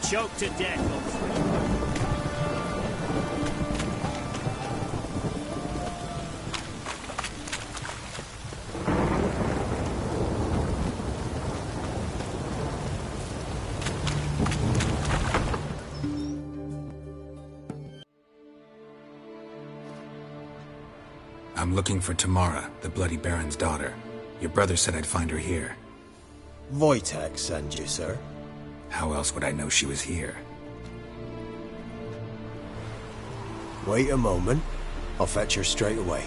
choked to death. I'm looking for Tamara, the Bloody Baron's daughter. Your brother said I'd find her here. Wojtek sent you, sir. How else would I know she was here? Wait a moment. I'll fetch her straight away.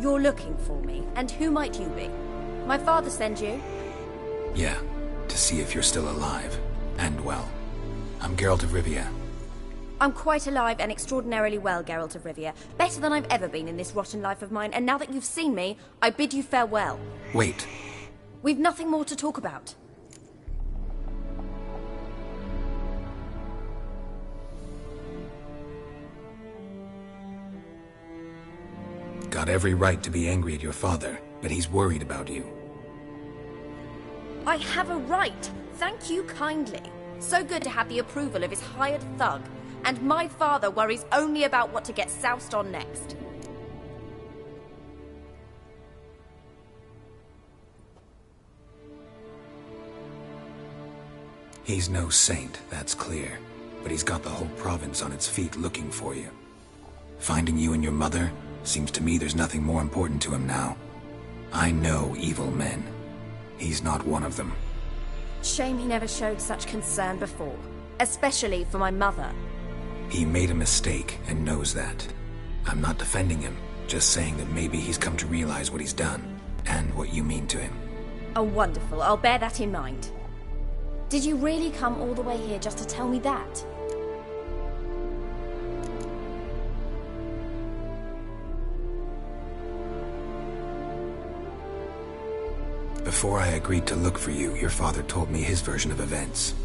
You're looking for me, and who might you be? My father sent you? Yeah, to see if you're still alive. And well. I'm Geralt of Rivia. I'm quite alive and extraordinarily well, Geralt of Rivia. Better than I've ever been in this rotten life of mine, and now that you've seen me, I bid you farewell. Wait. We've nothing more to talk about. Got every right to be angry at your father, but he's worried about you. I have a right. Thank you kindly. So good to have the approval of his hired thug. And my father worries only about what to get soused on next. He's no saint, that's clear. But he's got the whole province on its feet looking for you. Finding you and your mother, seems to me there's nothing more important to him now. I know evil men. He's not one of them. Shame he never showed such concern before. Especially for my mother. He made a mistake and knows that. I'm not defending him, just saying that maybe he's come to realize what he's done, and what you mean to him. Oh, wonderful. I'll bear that in mind. Did you really come all the way here just to tell me that? Before I agreed to look for you, your father told me his version of events.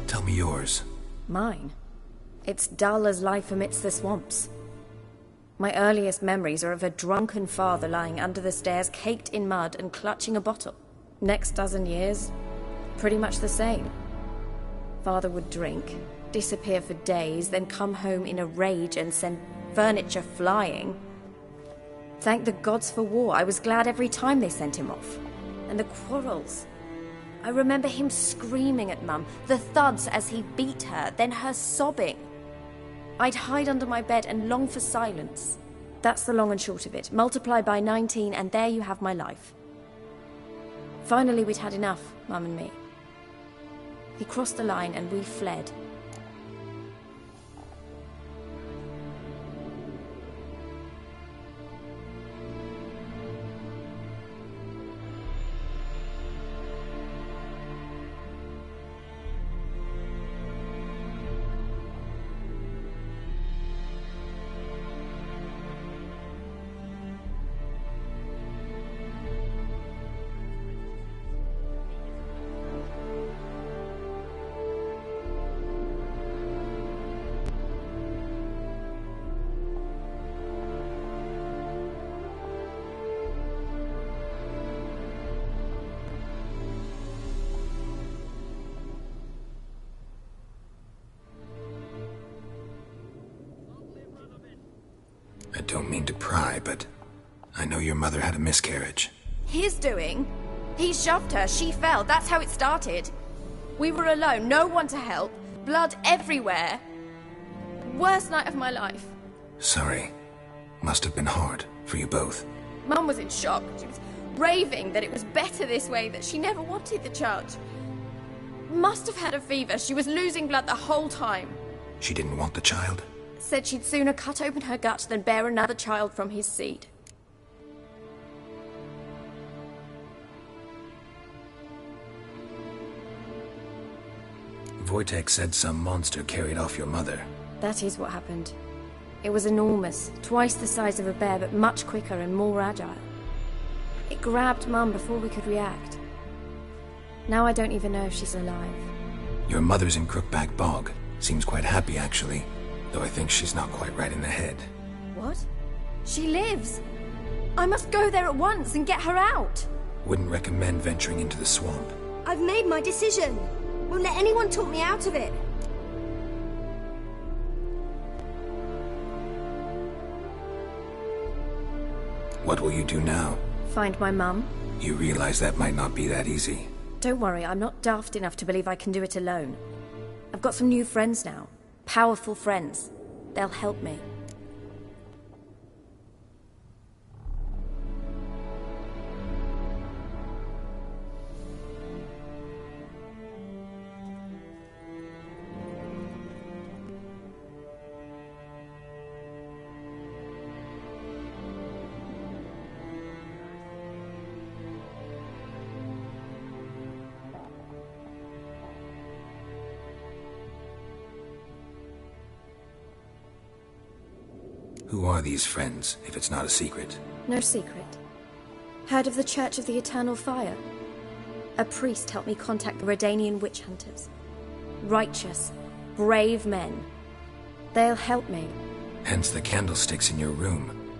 Tell me yours. Mine? It's dull as life amidst the swamps. My earliest memories are of a drunken father lying under the stairs, caked in mud and clutching a bottle. Next dozen years, pretty much the same. Father would drink, disappear for days, then come home in a rage and send furniture flying. Thank the gods for war. I was glad every time they sent him off. And the quarrels. I remember him screaming at Mum, the thuds as he beat her, then her sobbing. I'd hide under my bed and long for silence. That's the long and short of it. Multiply by 19 and there you have my life. Finally we'd had enough, Mum and me. He crossed the line and we fled. I don't mean to pry, but I know your mother had a miscarriage. His doing? He shoved her, she fell, that's how it started. We were alone, no one to help, blood everywhere. Worst night of my life. Sorry. Must have been hard for you both. Mum was in shock. She was raving that it was better this way, that she never wanted the child. Must have had a fever. She was losing blood the whole time. She didn't want the child? Said she'd sooner cut open her gut than bear another child from his seed. Wojtek said some monster carried off your mother. That is what happened. It was enormous, twice the size of a bear, but much quicker and more agile. It grabbed Mum before we could react. Now I don't even know if she's alive. Your mother's in Crookback Bog. Seems quite happy, actually. Though I think she's not quite right in the head. What? She lives! I must go there at once and get her out! Wouldn't recommend venturing into the swamp. I've made my decision. Won't let anyone talk me out of it. What will you do now? Find my mum? You realize that might not be that easy. Don't worry, I'm not daft enough to believe I can do it alone. I've got some new friends now. Powerful friends. They'll help me. Who are these friends, if it's not a secret? No secret. Heard of the Church of the Eternal Fire? A priest helped me contact the Redanian witch hunters. Righteous, brave men. They'll help me. Hence the candlesticks in your room.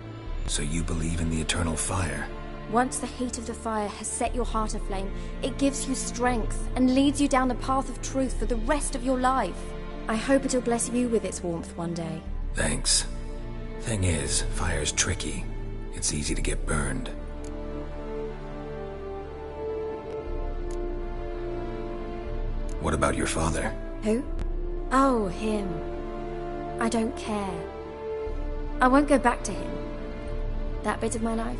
So you believe in the eternal fire? Once the heat of the fire has set your heart aflame, it gives you strength and leads you down the path of truth for the rest of your life. I hope it'll bless you with its warmth one day. Thanks. Thing is, fire's tricky. It's easy to get burned. What about your father? Who? Oh, him. I don't care. I won't go back to him. That bit of my life?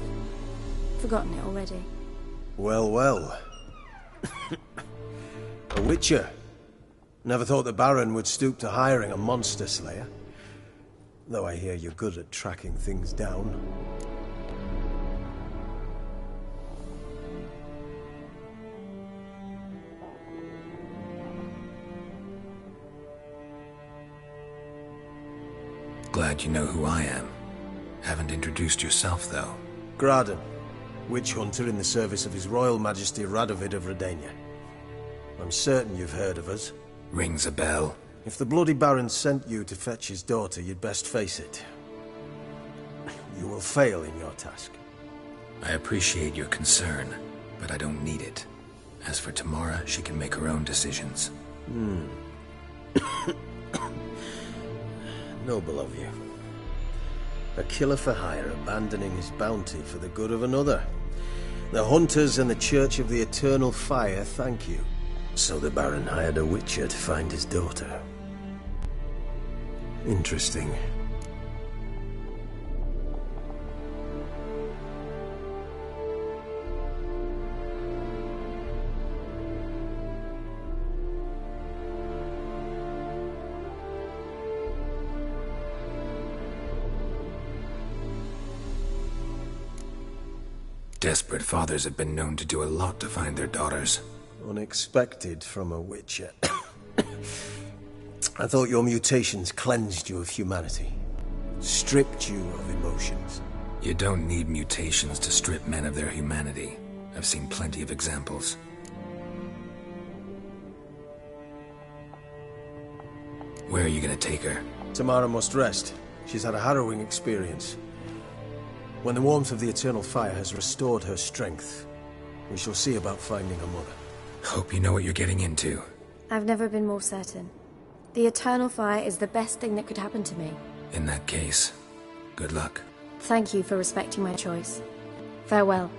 Forgotten it already. Well, well. A witcher. Never thought the Baron would stoop to hiring a monster slayer. Though I hear you're good at tracking things down. Glad you know who I am. Haven't introduced yourself, though. Graden, witch hunter in the service of His Royal Majesty Radovid of Redania. I'm certain you've heard of us. Rings a bell. If the Bloody Baron sent you to fetch his daughter, you'd best face it. You will fail in your task. I appreciate your concern, but I don't need it. As for Tamara, she can make her own decisions. Noble of you. A killer for hire abandoning his bounty for the good of another. The hunters and the Church of the Eternal Fire thank you. So the Baron hired a witcher to find his daughter. Interesting. Desperate fathers have been known to do a lot to find their daughters. Unexpected from a witcher. I thought your mutations cleansed you of humanity. Stripped you of emotions. You don't need mutations to strip men of their humanity. I've seen plenty of examples. Where are you gonna take her? Tamara must rest. She's had a harrowing experience. When the warmth of the Eternal Fire has restored her strength, we shall see about finding her mother. Hope you know what you're getting into. I've never been more certain. The Eternal Fire is the best thing that could happen to me. In that case, good luck. Thank you for respecting my choice. Farewell.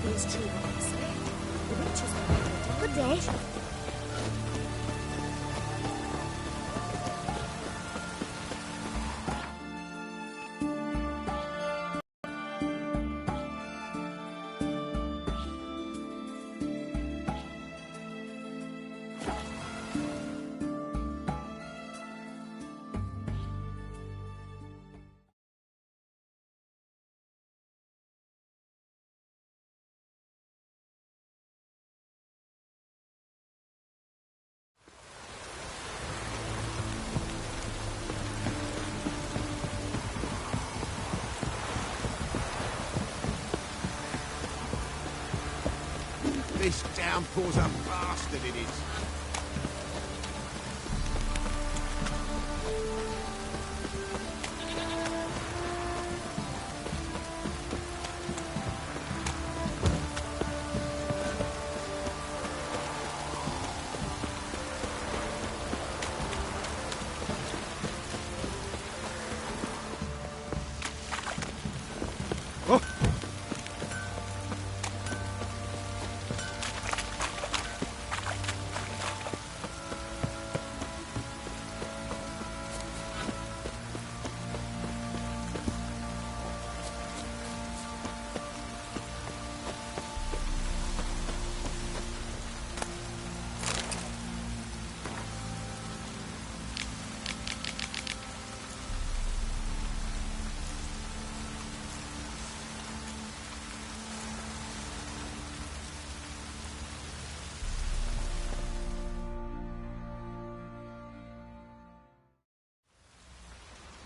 these true ones. The witches are good day. This downpour's a bastard, it is.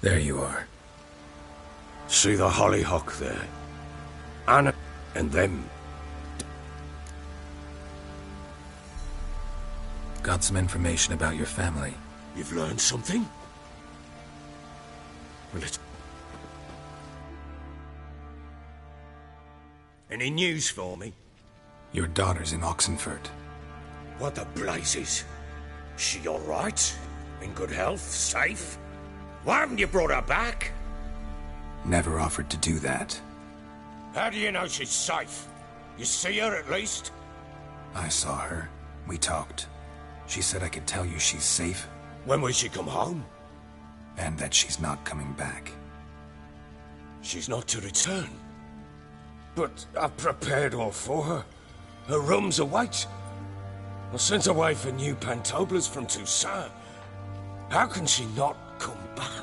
There you are. See the hollyhock there? Anna and them. Got some information about your family. You've learned something? Well, it's... Any news for me? Your daughter's in Oxenfurt. What the blazes? She all right? In good health? Safe? Why haven't you brought her back? Never offered to do that. How do you know she's safe? You see her at least? I saw her. We talked. She said I could tell you she's safe. When will she come home? And that she's not coming back. She's not to return. But I've prepared all for her. Her rooms await. I sent away for new pantoblas from Toussaint. How can she not come back?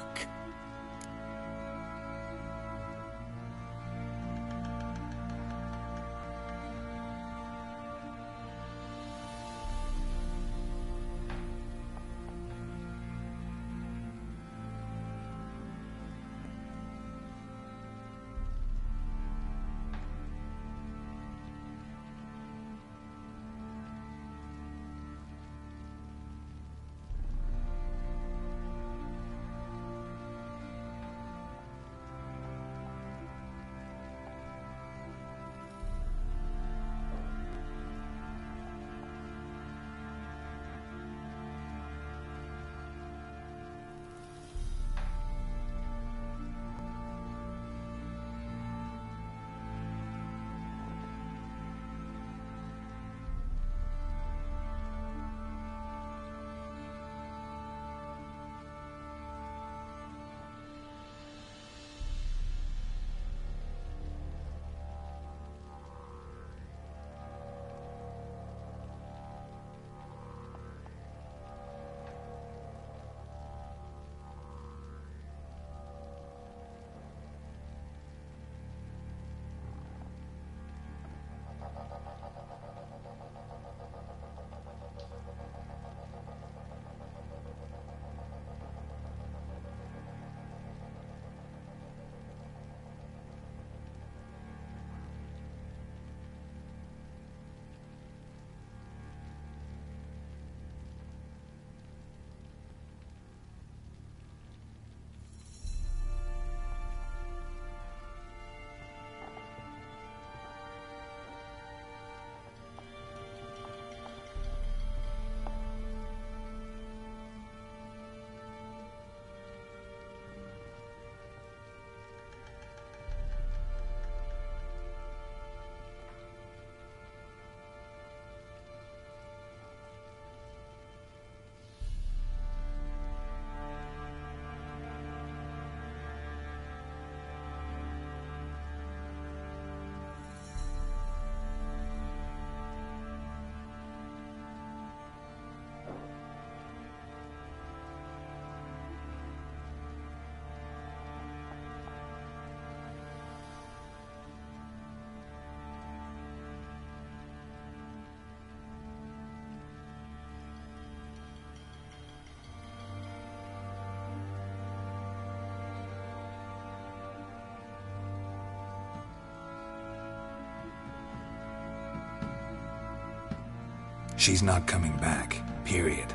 She's not coming back, period.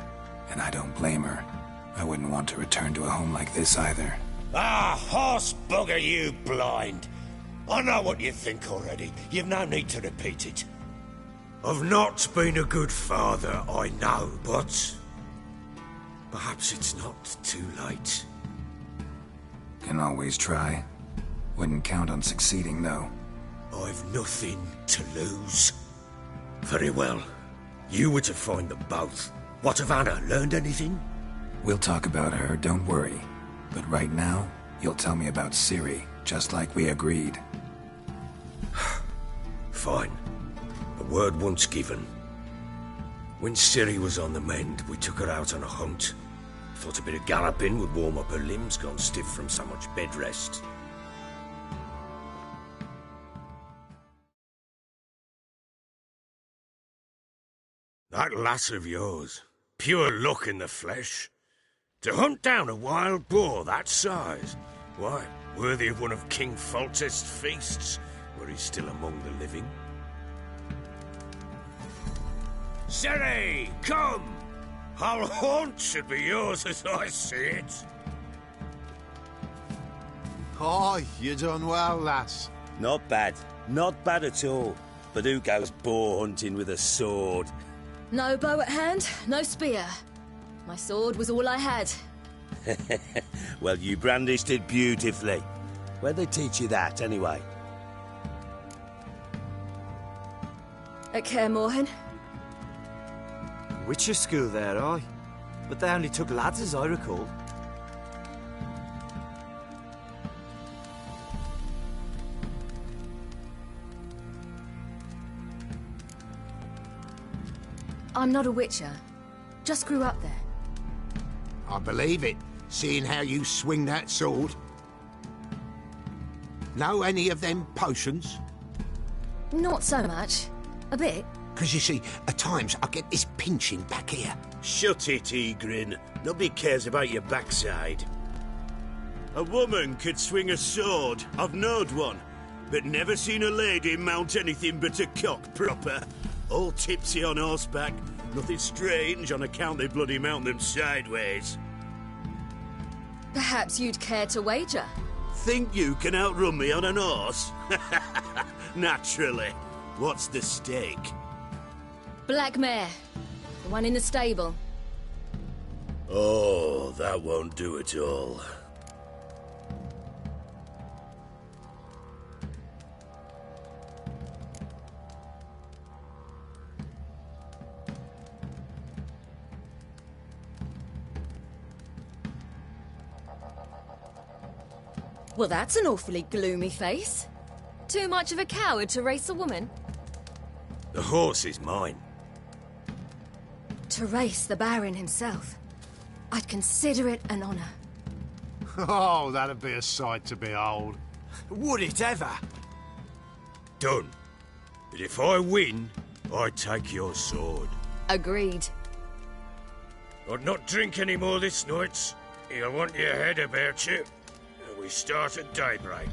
And I don't blame her. I wouldn't want to return to a home like this either. Ah, horse bugger you, blind. I know what you think already. You've no need to repeat it. I've not been a good father, I know, but... perhaps it's not too late. Can always try. Wouldn't count on succeeding, though. I've nothing to lose. Very well. You were to find them both. What of Anna? Learned anything? We'll talk about her, don't worry. But right now, you'll tell me about Ciri, just like we agreed. Fine. A word once given. When Ciri was on the mend, we took her out on a hunt. Thought a bit of galloping would warm up her limbs, gone stiff from so much bed rest. That lass of yours, pure luck in the flesh. To hunt down a wild boar that size, why, worthy of one of King Foltest's feasts, were he still among the living. Ciri, come! Our haunt should be yours as I see it. Oh, you done well, lass. Not bad. Not bad at all. But who goes boar hunting with a sword? No bow at hand, no spear. My sword was all I had. Well, you brandished it beautifully. Where'd they teach you that, anyway? At Kaer Morhen. Witcher school there, aye. But they only took lads, as I recall. I'm not a witcher. Just grew up there. I believe it, seeing how you swing that sword. Know any of them potions? Not so much. A bit. Because you see, at times I get this pinching back here. Shut it, Egrin. Nobody cares about your backside. A woman could swing a sword. I've knowed one. But never seen a lady mount anything but a cock proper. All tipsy on horseback. Nothing strange on account they bloody mount them sideways. Perhaps you'd care to wager? Think you can outrun me on an horse? Naturally. What's the stake? Black mare. The one in the stable. Oh, that won't do at all. Well, that's an awfully gloomy face. Too much of a coward to race a woman? The horse is mine. To race the Baron himself. I'd consider it an honor. Oh, that'd be a sight to behold. Would it ever? Done. But if I win, I take your sword. Agreed. I'd not drink any more this night. You'll want your head about you. We start at daybreak.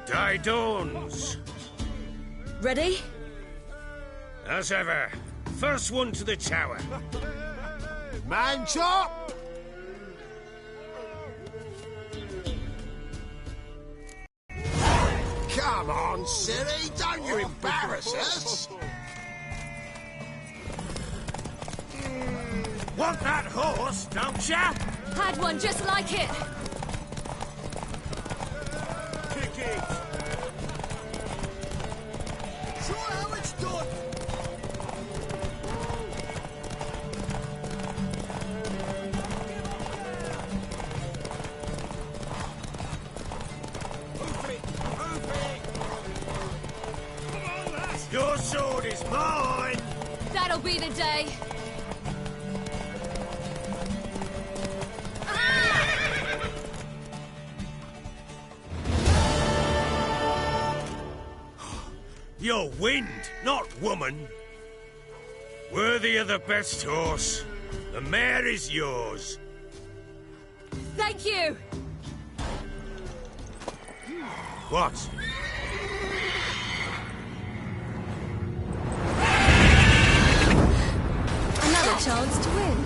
The day dawns. Ready? As ever, first one to the tower. Man chop! Come on, Ciri, don't you embarrass us! Want that horse, don't ya? Had one just like it. Kick it! Show how it's done! is mine! That'll be the day. You're wind, not woman. Worthy of the best horse. The mare is yours. Thank you! What? Another chance to win.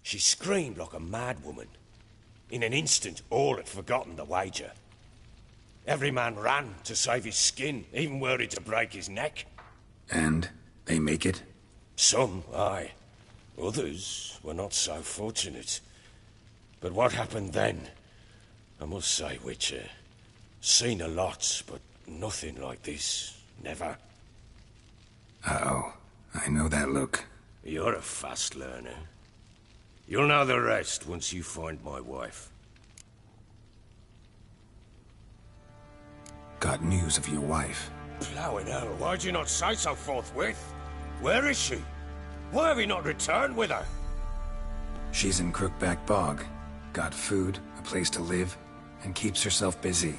She screamed like a mad woman. In an instant, all had forgotten the wager. Every man ran to save his skin, even were it to break his neck. And they make it? Some, aye. Others were not so fortunate. But what happened then? I must say, Witcher, seen a lot, but nothing like this. Never. Uh-oh. I know that look. You're a fast learner. You'll know the rest once you find my wife. Got news of your wife. Plowing hell, why'd you not say so forthwith? Where is she? Why have you not returned with her? She's in Crookback Bog. Got food, a place to live, and keeps herself busy.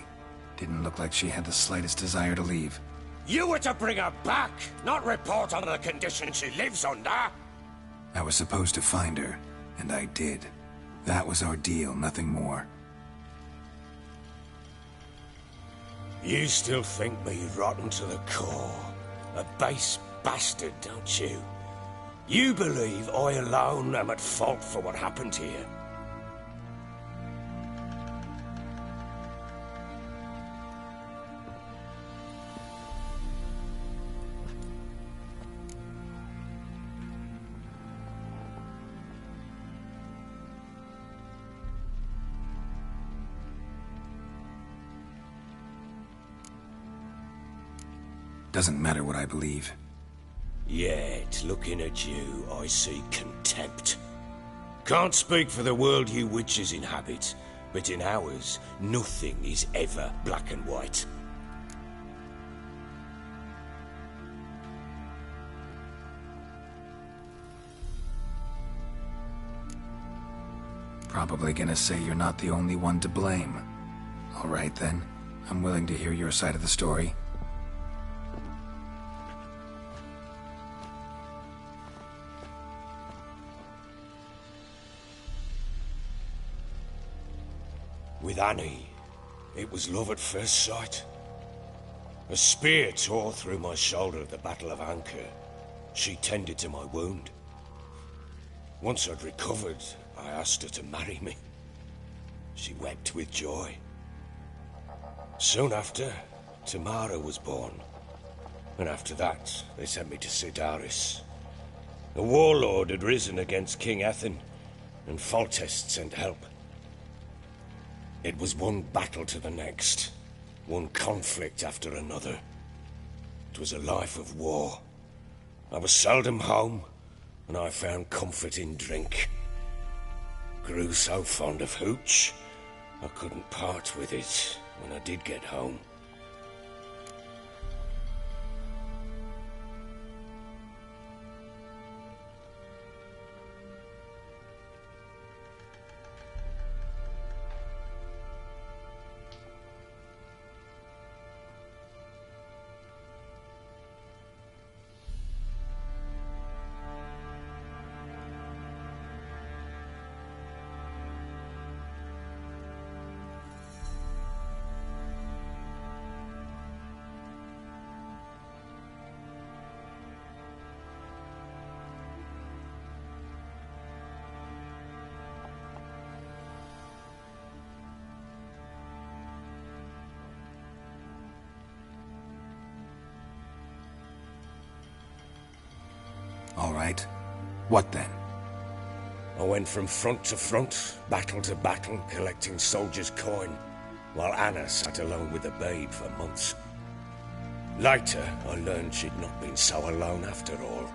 Didn't look like she had the slightest desire to leave. You were to bring her back, not report on the conditions she lives under. I was supposed to find her, and I did. That was our deal, nothing more. You still think me rotten to the core. A base bastard, don't you? You believe I alone am at fault for what happened here. Doesn't matter what I believe. Yet, looking at you, I see contempt. Can't speak for the world you witches inhabit, but in ours, nothing is ever black and white. Probably gonna say you're not the only one to blame. All right then, I'm willing to hear your side of the story. With Annie, it was love at first sight. A spear tore through my shoulder at the Battle of Anchor. She tended to my wound. Once I'd recovered, I asked her to marry me. She wept with joy. Soon after, Tamara was born. And after that, they sent me to Sidaris. A warlord had risen against King Ethan, and Foltest sent help. It was one battle to the next, one conflict after another. It was a life of war. I was seldom home, and I found comfort in drink. Grew so fond of hooch, I couldn't part with it when I did get home. All right. What then? I went from front to front, battle to battle, collecting soldiers' coin. while Anna sat alone with the babe for months. Later, I learned she'd not been so alone after all.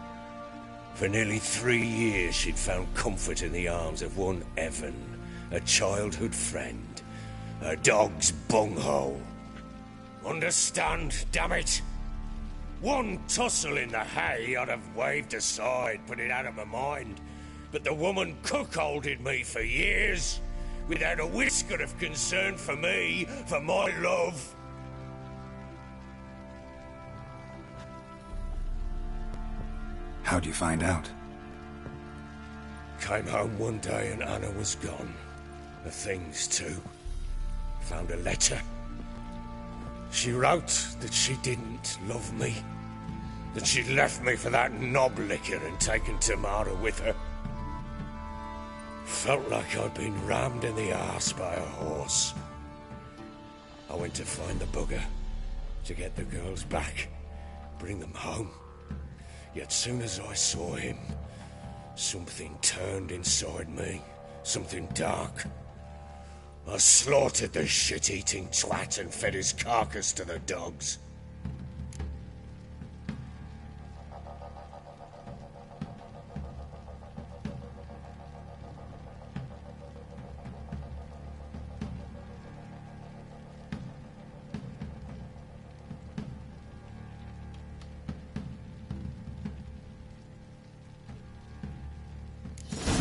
For nearly 3 years, she'd found comfort in the arms of one Evan, a childhood friend, her dog's bunghole. Understand, damn it? One tussle in the hay I'd have waved aside, put it out of my mind. But the woman cuckolded me for years, without a whisker of concern for me, for my love. How'd you find out? Came home one day and Anna was gone. The things too. Found a letter. She wrote that she didn't love me. That she'd left me for that knob licker and taken Tamara with her. Felt like I'd been rammed in the arse by a horse. I went to find the bugger, to get the girls back, bring them home. Yet soon as I saw him, something turned inside me, something dark. I slaughtered the shit-eating twat and fed his carcass to the dogs.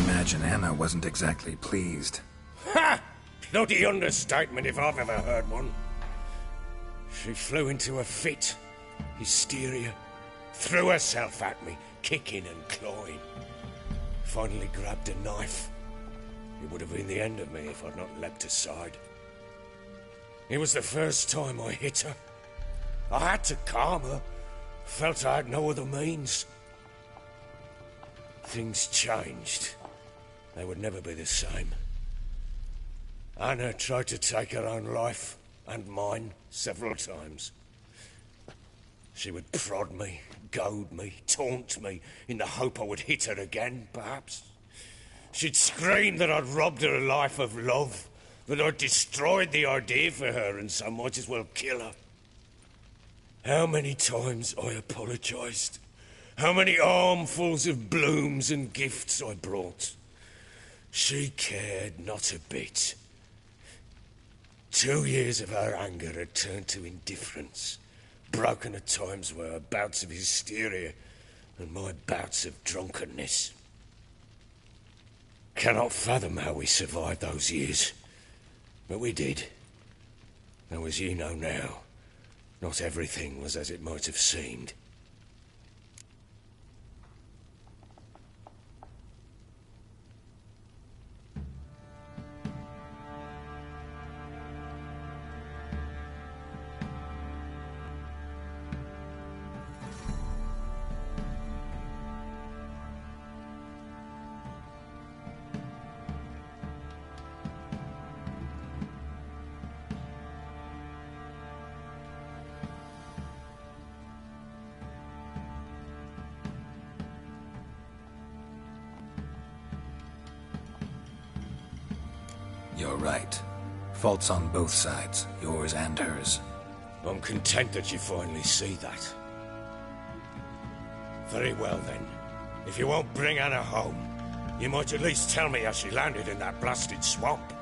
Imagine Anna wasn't exactly pleased. Ha! Bloody understatement if I've ever heard one. She flew into a fit. Hysteria. Threw herself at me, kicking and clawing. Finally grabbed a knife. It would have been the end of me if I'd not leapt aside. It was the first time I hit her. I had to calm her. Felt I had no other means. Things changed. They would never be the same. Anna tried to take her own life, and mine, several times. She would prod me, goad me, taunt me, in the hope I would hit her again, perhaps. She'd scream that I'd robbed her life of love, that I'd destroyed the idea for her, and so might as well kill her. How many times I apologized. How many armfuls of blooms and gifts I brought. She cared not a bit. 2 years of her anger had turned to indifference, broken at times by her bouts of hysteria and my bouts of drunkenness. Cannot fathom how we survived those years, but we did. Though as you know now, not everything was as it might have seemed. You're right. Faults on both sides, yours and hers. I'm content that you finally see that. Very well then. If you won't bring Anna home, you might at least tell me how she landed in that blasted swamp.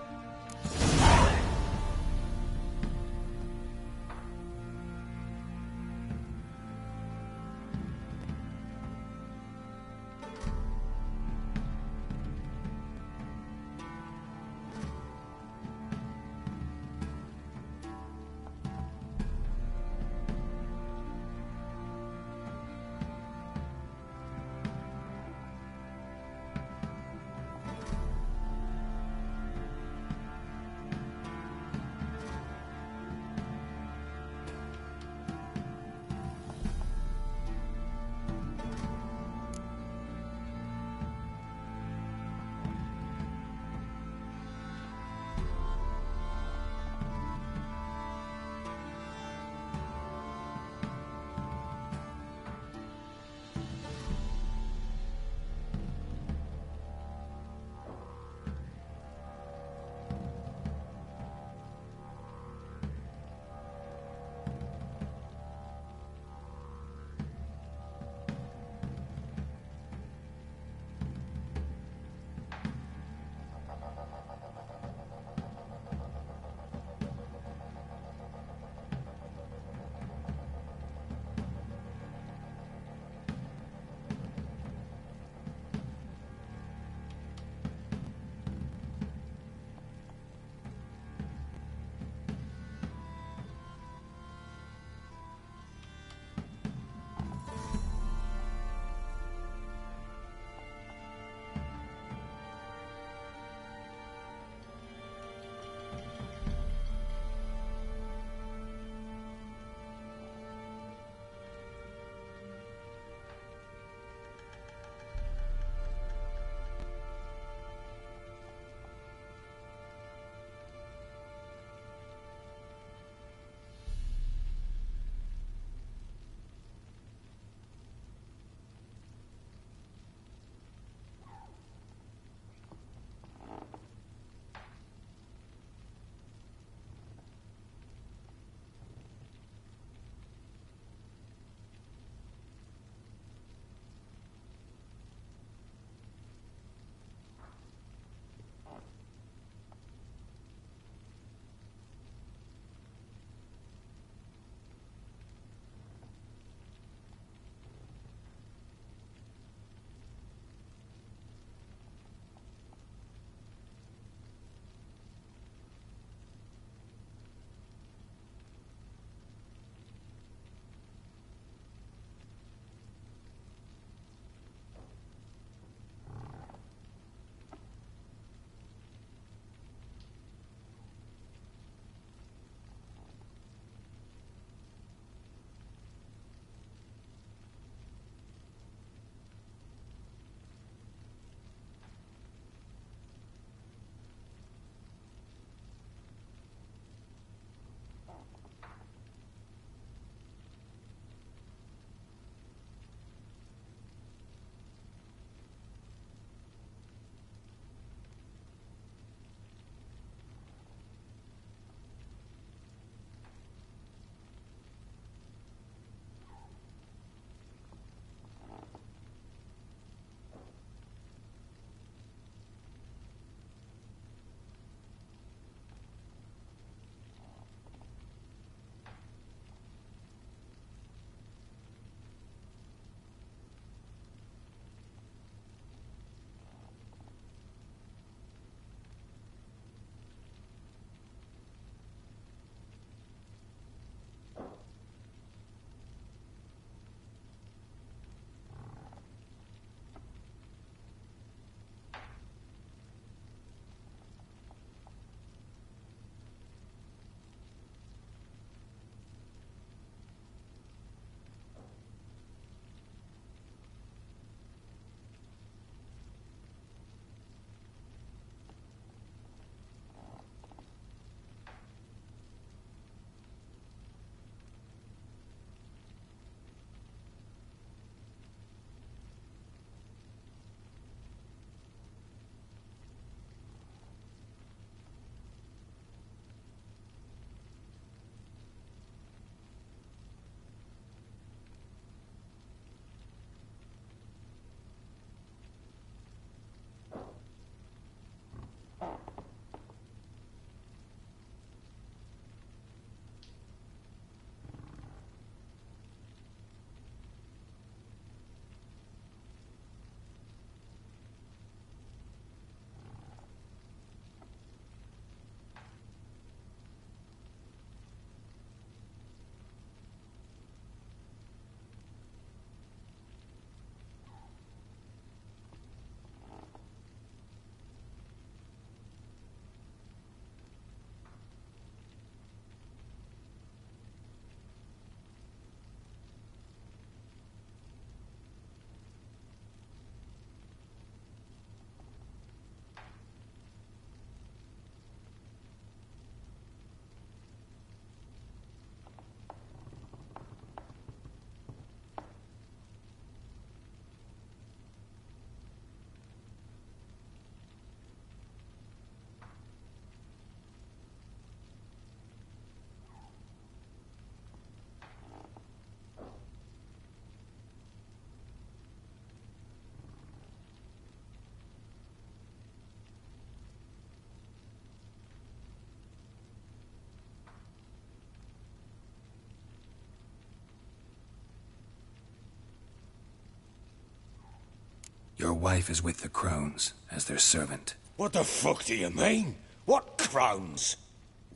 Your wife is with the Crones, as their servant. What the fuck do you mean? What Crones?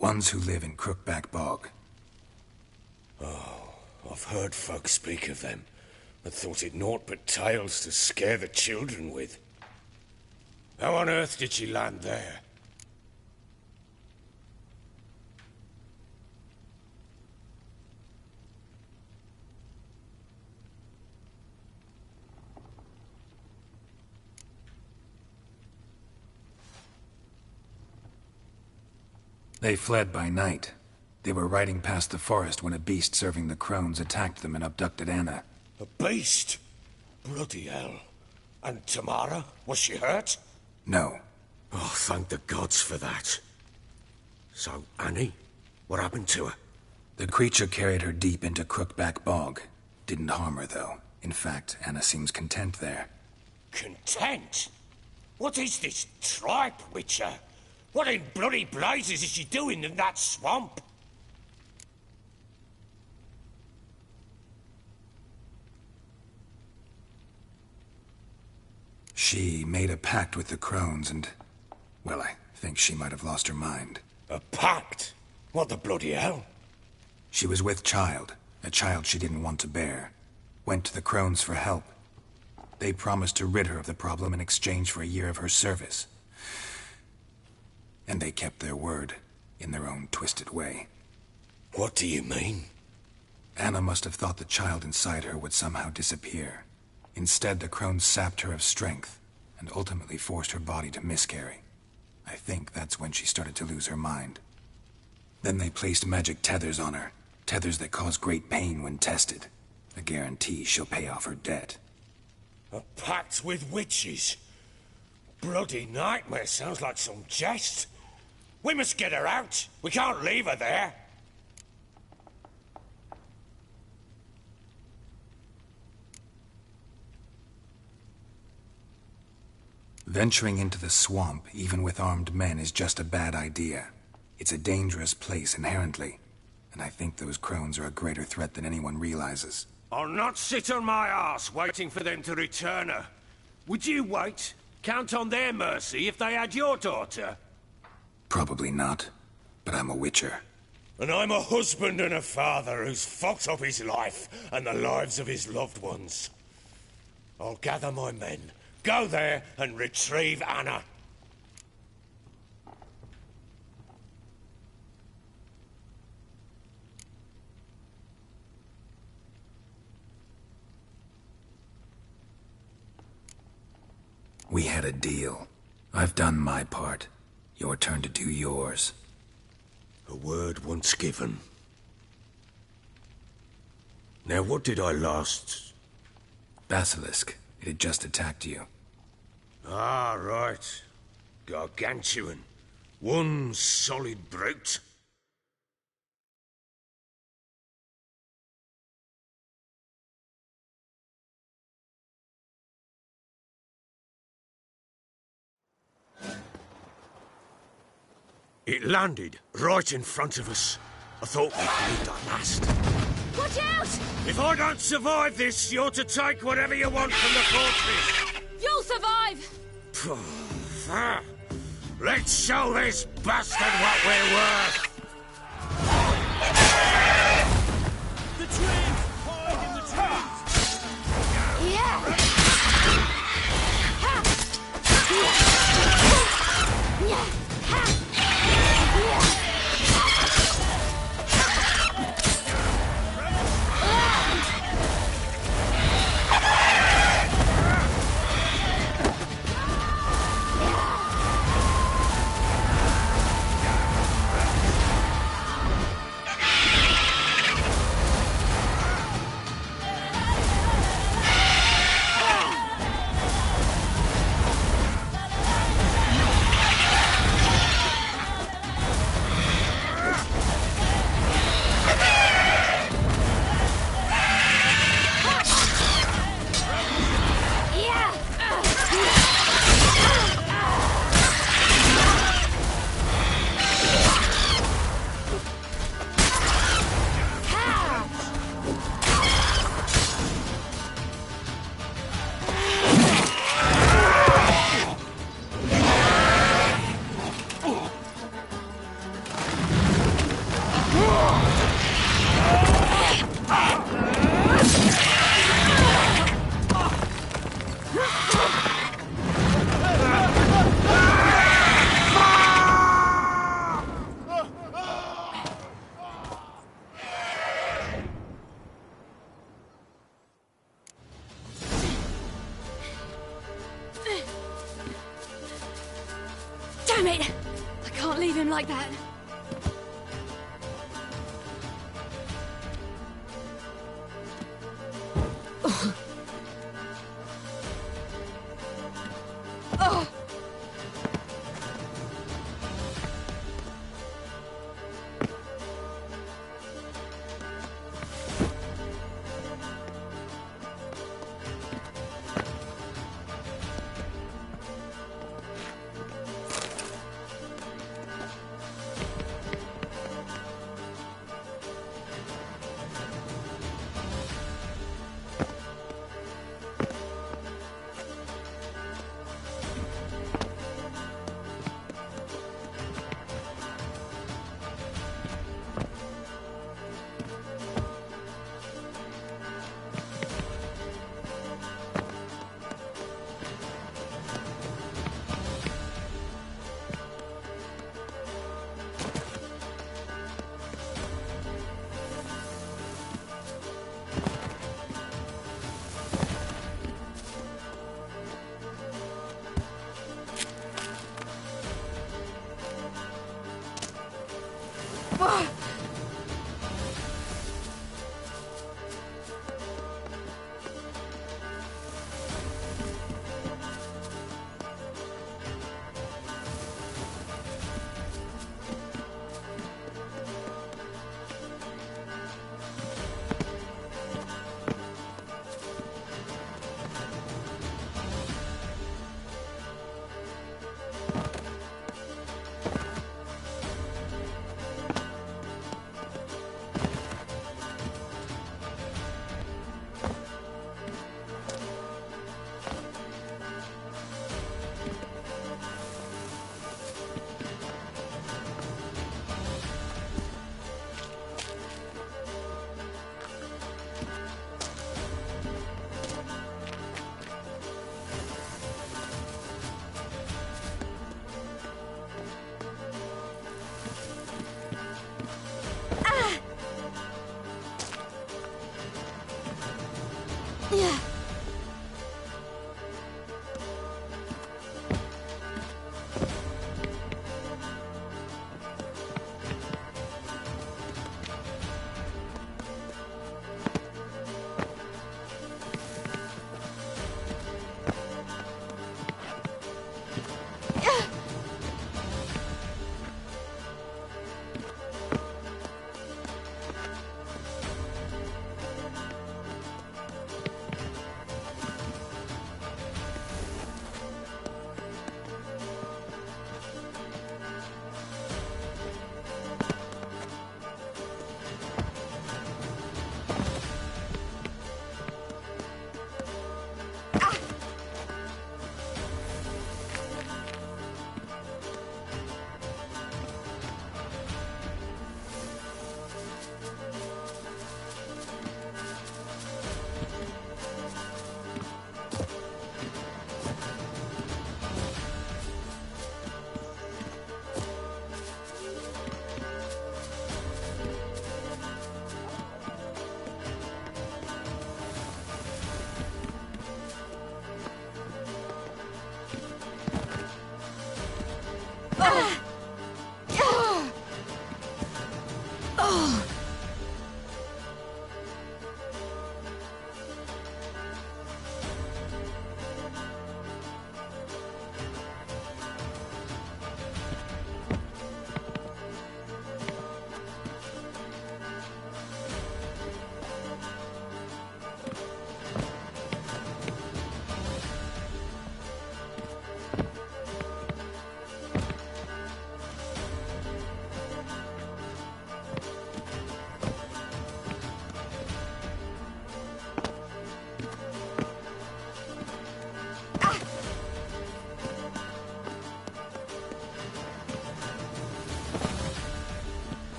Ones who live in Crookback Bog. Oh, I've heard folk speak of them, but thought it naught but tales to scare the children with. How on earth did she land there? They fled by night. They were riding past the forest when a beast serving the Crones attacked them and abducted Anna. A beast? Bloody hell. And Tamara? Was she hurt? No. Oh, thank the gods for that. So, Annie? What happened to her? The creature carried her deep into Crookback Bog. Didn't harm her, though. In fact, Anna seems content there. Content? What is this tripe, Witcher? What in bloody blazes is she doing in that swamp? She made a pact with the Crones and... well, I think she might have lost her mind. A pact? What the bloody hell? She was with child, a child she didn't want to bear. Went to the Crones for help. They promised to rid her of the problem in exchange for a year of her service. And they kept their word, in their own twisted way. What do you mean? Anna must have thought the child inside her would somehow disappear. Instead, the Crones sapped her of strength, and ultimately forced her body to miscarry. I think that's when she started to lose her mind. Then they placed magic tethers on her, tethers that cause great pain when tested. A guarantee she'll pay off her debt. A pact with witches? Bloody nightmare, sounds like some jest. We must get her out. We can't leave her there. Venturing into the swamp, even with armed men, is just a bad idea. It's a dangerous place inherently, and I think those Crones are a greater threat than anyone realizes. I'll not sit on my arse waiting for them to return her. Would you wait? Count on their mercy if they had your daughter? Probably not, but I'm a witcher. And I'm a husband and a father who's fucked up his life and the lives of his loved ones. I'll gather my men, go there and retrieve Anna. We had a deal. I've done my part. Your turn to do yours. A word once given. Now what did I last... Basilisk. It had just attacked you. Ah, right. Gargantuan. One solid brute. It landed right in front of us. I thought we'd bleed our last. Watch out! If I don't survive this, you're to take whatever you want from the fortress. You'll survive! Let's show this bastard what we're worth! The trees! Hide in the trees! Yeah! Damn it! I can't leave him like that.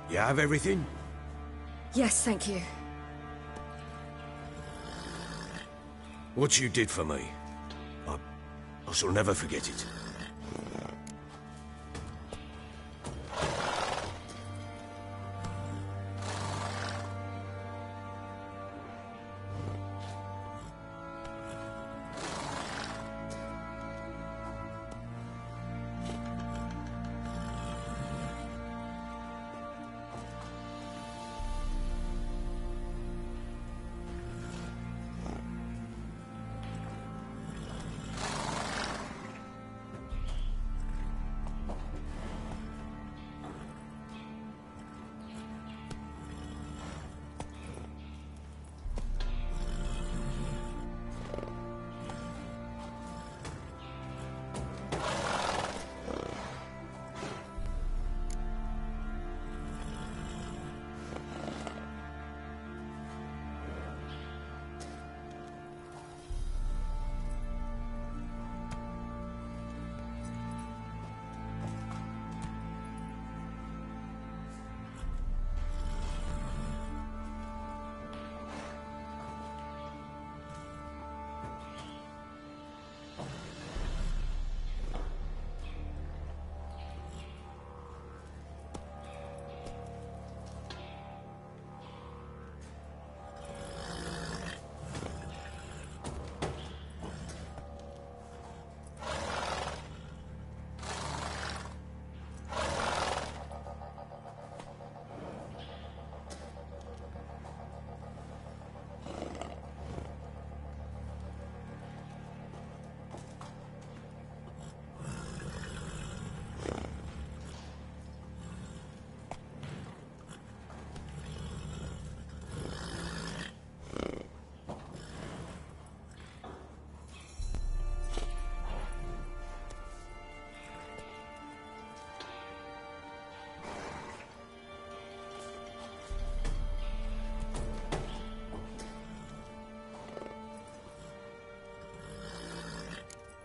You have everything? Yes, thank you. What you did for me, I shall never forget it.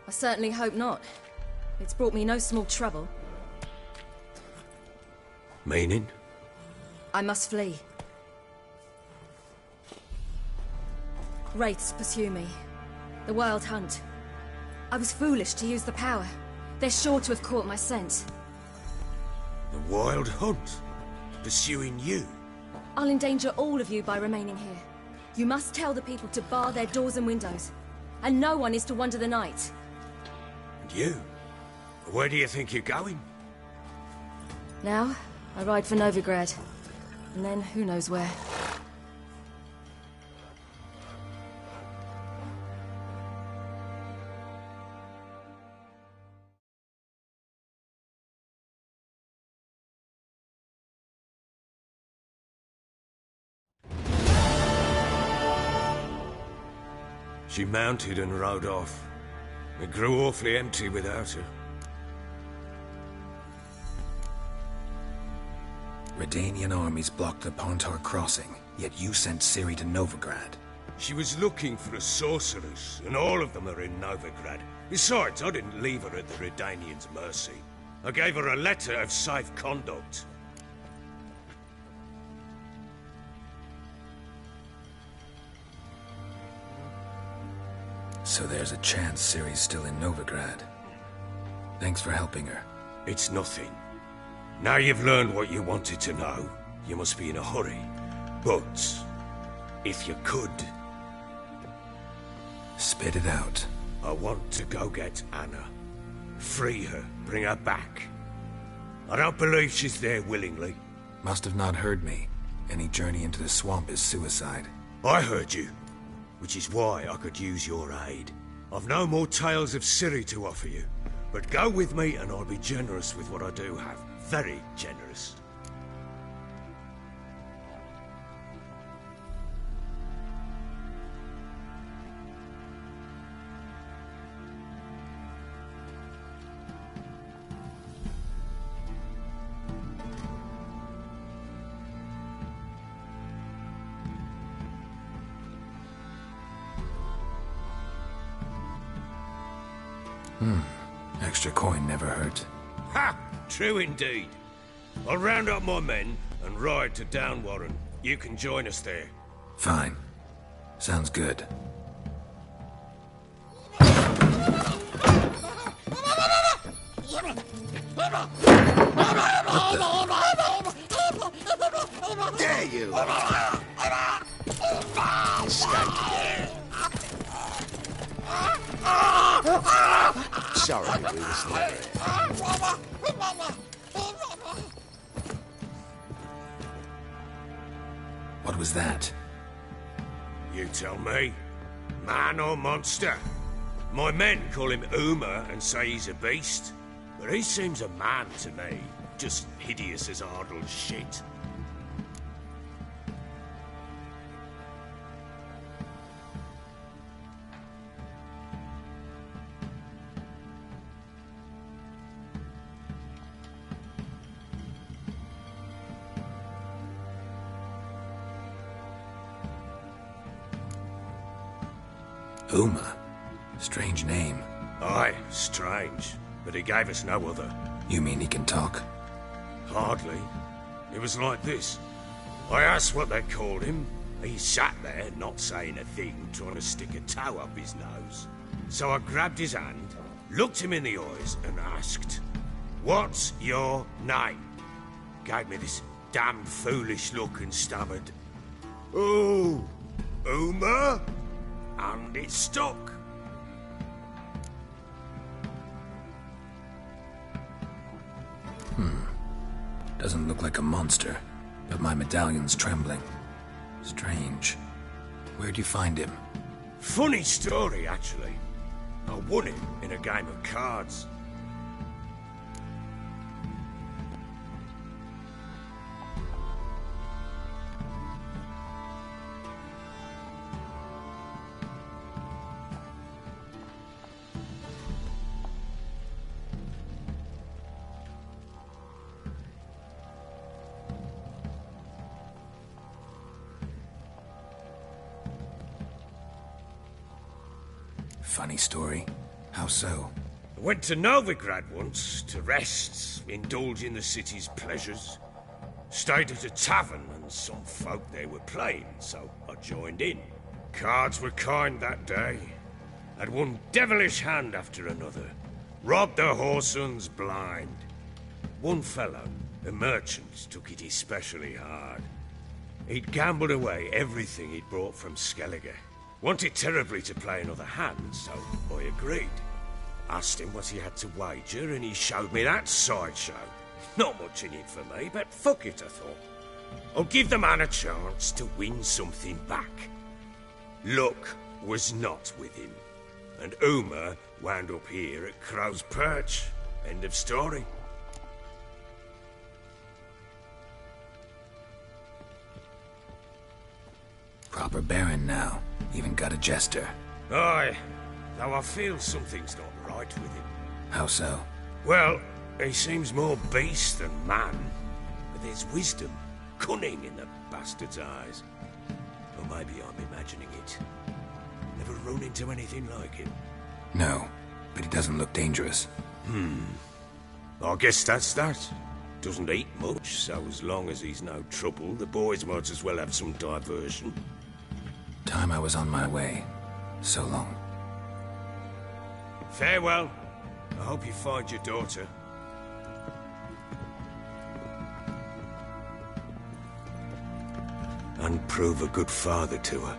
I certainly hope not. It's brought me no small trouble. Meaning? I must flee. Wraiths pursue me. The Wild Hunt. I was foolish to use the power. They're sure to have caught my scent. The Wild Hunt? Pursuing you? I'll endanger all of you by remaining here. You must tell the people to bar their doors and windows. And no one is to wander the night. And you? Where do you think you're going? Now, I ride for Novigrad. And then, who knows where. She mounted and rode off. It grew awfully empty without her. Redanian armies blocked the Pontar crossing, yet you sent Ciri to Novigrad. She was looking for a sorceress, and all of them are in Novigrad. Besides, I didn't leave her at the Redanians' mercy. I gave her a letter of safe conduct. So there's a chance Ciri's still in Novigrad. Thanks for helping her. It's nothing. Now you've learned what you wanted to know, you must be in a hurry. But, if you could... Spit it out. I want to go get Anna. Free her, bring her back. I don't believe she's there willingly. Must have not heard me. Any journey into the swamp is suicide. I heard you, which is why I could use your aid. I've no more tales of Ciri to offer you, but go with me and I'll be generous with what I do have. Very generous. Extra coin never hurt. Ha! True indeed. I'll round up my men and ride to Downwarren. You can join us there. Fine. Sounds good. Dare you! Sorry, we was never here. What was that? You tell me. Man or monster? My men call him Uma and say he's a beast. But he seems a man to me. Just hideous as Ardle's shit. Uma? Strange name. Aye, strange. But he gave us no other. You mean he can talk? Hardly. It was like this. I asked what they called him. He sat there, not saying a thing, trying to stick a toe up his nose. So I grabbed his hand, looked him in the eyes, and asked, "What's your name?" Gave me this damn foolish look and stammered, "Oh, Uma?" And it stuck. Doesn't look like a monster, but my medallion's trembling. Strange. Where'd you find him? Funny story, actually. I won him in a game of cards. Funny story. How so? I went to Novigrad once to rest, indulge in the city's pleasures. Stayed at a tavern and some folk there were playing, so I joined in. Cards were kind that day. Had one devilish hand after another. Robbed the whoresons blind. One fellow, a merchant, took it especially hard. He'd gambled away everything he'd brought from Skellige. Wanted terribly to play another hand, so I agreed. Asked him what he had to wager, and he showed me that sideshow. Not much in it for me, but fuck it, I thought. I'll give the man a chance to win something back. Luck was not with him, and Uma wound up here at Crow's Perch. End of story. Proper baron now. Even got a jester. Aye, though I feel something's not right with him. How so? Well, he seems more beast than man. But there's wisdom, cunning in the bastard's eyes. Or maybe I'm imagining it. Never run into anything like him. No, but he doesn't look dangerous. I guess that's that. Doesn't eat much, so as long as he's no trouble, the boys might as well have some diversion. Time I was on my way. So long. Farewell. I hope you find your daughter. And prove a good father to her.